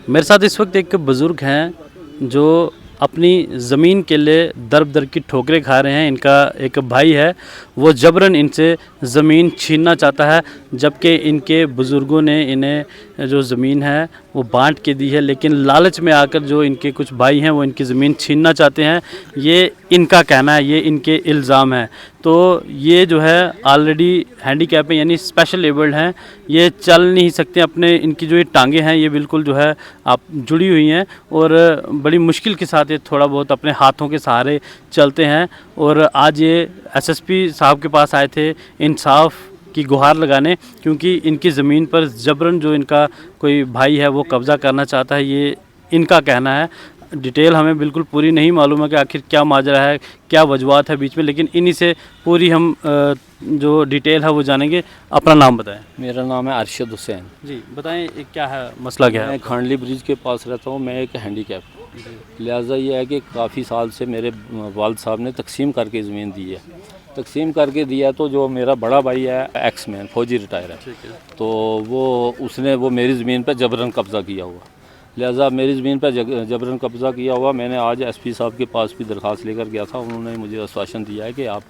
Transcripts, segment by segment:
मेरे साथ इस वक्त एक बुज़ुर्ग हैं जो अपनी ज़मीन के लिए दर दर की ठोकरें खा रहे हैं। इनका एक भाई है, वो जबरन इनसे ज़मीन छीनना चाहता है, जबकि इनके बुज़ुर्गों ने इन्हें जो ज़मीन है वो बांट के दी है, लेकिन लालच में आकर जो इनके कुछ भाई हैं वो इनकी ज़मीन छीनना चाहते हैं। ये इनका कहना है, ये इनके इल्ज़ाम है। तो ये जो है ऑलरेडी हैंडीकैप है, यानी स्पेशल एबल्ड हैं, ये चल नहीं सकते। अपने इनकी जो ये टांगें हैं ये बिल्कुल जो है आप जुड़ी हुई हैं और बड़ी मुश्किल के साथ ये थोड़ा बहुत अपने हाथों के सहारे चलते हैं। और आज ये एसएसपी साहब के पास आए थे इंसाफ की गुहार लगाने, क्योंकि इनकी ज़मीन पर जबरन जो इनका कोई भाई है वो कब्ज़ा करना चाहता है, ये इनका कहना है। डिटेल हमें बिल्कुल पूरी नहीं मालूम है कि आखिर क्या माजरा है, क्या वजूहत है बीच में, लेकिन इन्हीं से पूरी हम जो डिटेल है वो जानेंगे। अपना नाम बताएं। मेरा नाम है अरशद हुसैन जी बताएं, क्या है मसला, क्या है? मैं खांडली ब्रिज के पास रहता हूँ। मैं एक हैंडीकैप, लिहाजा ये है कि काफ़ी साल से मेरे वालिद साहब ने तकसीम करके ज़मीन दी है। तकसीम करके दिया तो जो मेरा बड़ा भाई है एक्स मैन फौजी रिटायर है, तो वो मेरी ज़मीन पर जबरन कब्ज़ा किया हुआ। लिहाजा मेरी ज़मीन पर जबरन कब्ज़ा किया हुआ। मैंने आज एसपी साहब के पास भी दरख्वास्त लेकर गया था। उन्होंने मुझे आश्वासन दिया है कि आप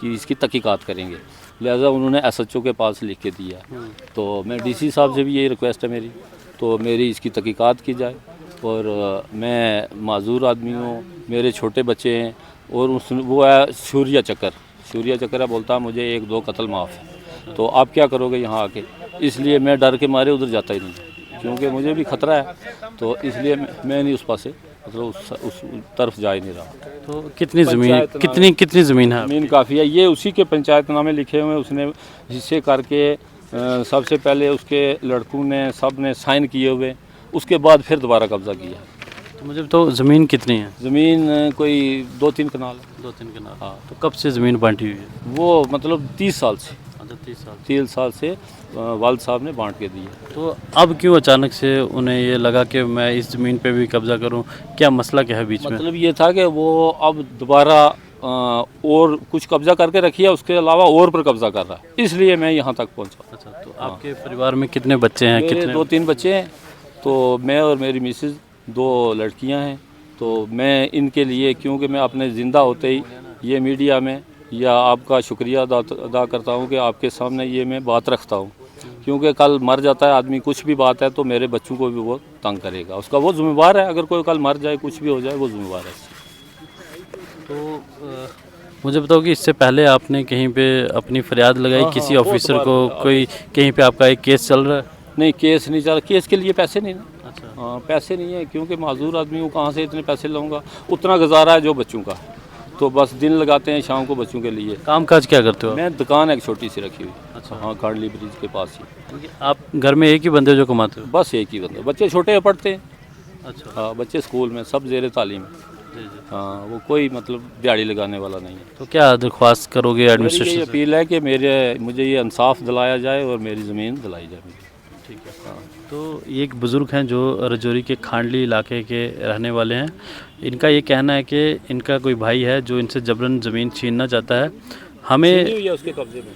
कि इसकी तहकीकात करेंगे। लिहाजा उन्होंने एसएचओ के पास लिख के दिया है। तो मैं डीसी साहब से भी यही रिक्वेस्ट है मेरी, तो मेरी इसकी तहकीकात की जाए। और मैं माजूर आदमी हूँ, मेरे छोटे बच्चे हैं, और वो है सूर्या चक्कर है, बोलता है मुझे 1-2 कत्ल माफ़ है, तो आप क्या करोगे यहाँ आके। इसलिए मैं डर के मारे उधर जाता ही नहीं, क्योंकि मुझे भी ख़तरा है। तो इसलिए मैं नहीं उस पास से मतलब उस तरफ जा ही नहीं रहा। तो कितनी ज़मीन, कितनी ज़मीन है? ज़मीन काफ़ी है। ये उसी के पंचायतनामे लिखे हुए हैं, उसने हिस्से करके सबसे पहले उसके लड़कों ने सब ने साइन किए हुए, उसके बाद फिर दोबारा कब्ज़ा किया। तो मुझे तो ज़मीन कितनी है? ज़मीन कोई 2-3 कनाल है। 2-3 कनाल। हाँ। तो कब से ज़मीन बांटी हुई है? वो मतलब 30 साल से। अच्छा, 30 साल से वालिद साहब ने बांट के दी है। तो अब क्यों अचानक से उन्हें ये लगा कि मैं इस ज़मीन पे भी कब्ज़ा करूं? क्या मसला क्या है बीच में? मतलब ये था कि वो अब दोबारा और कुछ कब्ज़ा करके रखी है, उसके अलावा और पर कब्ज़ा कर रहा है, इसलिए मैं यहाँ तक पहुँचा। अच्छा, तो आपके परिवार में कितने बच्चे हैं? मेरे कितने? 2-3 बच्चे हैं, तो मैं और मेरी मिसेज़ 2 लड़कियां हैं। तो मैं इनके लिए, क्योंकि मैं अपने ज़िंदा होते ही ये मीडिया में या आपका शुक्रिया अदा करता हूँ कि आपके सामने ये मैं बात रखता हूँ, क्योंकि कल मर जाता है आदमी, कुछ भी बात है तो मेरे बच्चों को भी वो तंग करेगा, उसका वो ज़िम्मेवार है। अगर कोई कल मर जाए, कुछ भी हो जाए, वो ज़िम्मेवार है। तो मुझे बताओ कि इससे पहले आपने कहीं पे अपनी फरियाद लगाई किसी ऑफिसर को? कोई कहीं पे आपका एक केस चल रहा है? नहीं, केस नहीं चल, केस के लिए पैसे नहीं ना। अच्छा। हाँ, पैसे नहीं है, क्योंकि माजूर आदमी को कहाँ से इतने पैसे लाऊंगा। उतना गुजारा है जो बच्चों का, तो बस दिन लगाते हैं शाम को बच्चों के लिए। काम काज क्या करते हो? मैं दुकान एक छोटी सी रखी हुई। अच्छा। हाँ, खांडली ब्रिज के पास ही। आप घर में एक ही बंदे जो कमाते हो? बस एक ही बंदा, बच्चे छोटे पढ़ते हैं। अच्छा। हाँ, बच्चे स्कूल में, सब ज़ेरे तालीम। जी। हाँ, वो कोई मतलब दिहाड़ी लगाने वाला नहीं है। तो क्या दरख्वास्त करोगे मेरी एडमिनिस्ट्रेशन ये से? अपील है कि मुझे ये इंसाफ दिलाया जाए और मेरी ज़मीन दिलाई जाए। ठीक है। हाँ, तो ये एक बुज़ुर्ग हैं जो रजौरी के खांडली इलाके के रहने वाले हैं। इनका ये कहना है कि इनका कोई भाई है जो इनसे जबरन ज़मीन छीनना चाहता है। हमें उसके कब्जे में,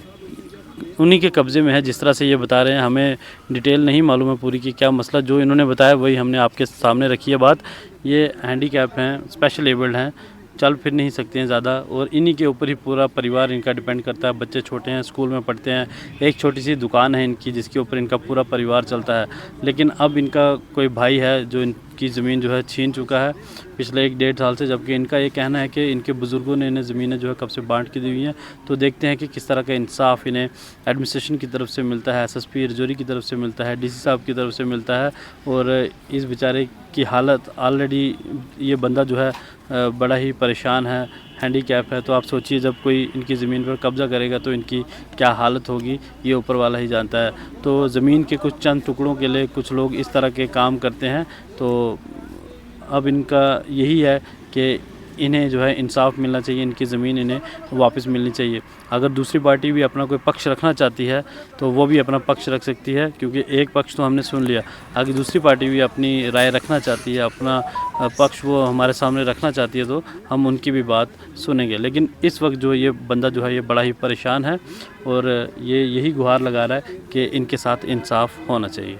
उन्हीं के कब्ज़े में है, जिस तरह से ये बता रहे हैं। हमें डिटेल नहीं मालूम है पूरी कि क्या मसला, जो इन्होंने बताया वही हमने आपके सामने रखी है बात। ये हैंडीकैप हैं, स्पेशल एबल्ड हैं, चल फिर नहीं सकते हैं ज़्यादा, और इन्हीं के ऊपर ही पूरा परिवार इनका डिपेंड करता है। बच्चे छोटे हैं, स्कूल में पढ़ते हैं, एक छोटी सी दुकान है इनकी जिसके ऊपर इनका पूरा परिवार चलता है। लेकिन अब इनका कोई भाई है जो इनकी ज़मीन जो है छीन चुका है पिछले 1-1.5 साल से, जबकि इनका ये कहना है कि इनके बुज़ुर्गों ने इन्हें ज़मीनें जो है कब से बांट के दी हुई हैं। तो देखते हैं कि किस तरह का इंसाफ इन्हें एडमिनिस्ट्रेशन की तरफ से मिलता है, एसएसपी रजौरी की तरफ से मिलता है, डीसी साहब की तरफ से मिलता है। और इस बेचारे की हालत ऑलरेडी, ये बंदा जो है बड़ा ही परेशान है, हैंडीकैप है। तो आप सोचिए जब कोई इनकी ज़मीन पर कब्ज़ा करेगा तो इनकी क्या हालत होगी, ये ऊपर वाला ही जानता है। तो ज़मीन के कुछ चंद टुकड़ों के लिए कुछ लोग इस तरह के काम करते हैं। तो अब इनका यही है कि इन्हें जो है इंसाफ मिलना चाहिए, इनकी ज़मीन इन्हें वापस मिलनी चाहिए। अगर दूसरी पार्टी भी अपना कोई पक्ष रखना चाहती है तो वो भी अपना पक्ष रख सकती है, क्योंकि एक पक्ष तो हमने सुन लिया। अगर दूसरी पार्टी भी अपनी राय रखना चाहती है, अपना पक्ष वो हमारे सामने रखना चाहती है, तो हम उनकी भी बात सुनेंगे। लेकिन इस वक्त जो ये बंदा जो है ये बड़ा ही परेशान है और ये यही गुहार लगा रहा है कि इनके साथ इंसाफ होना चाहिए।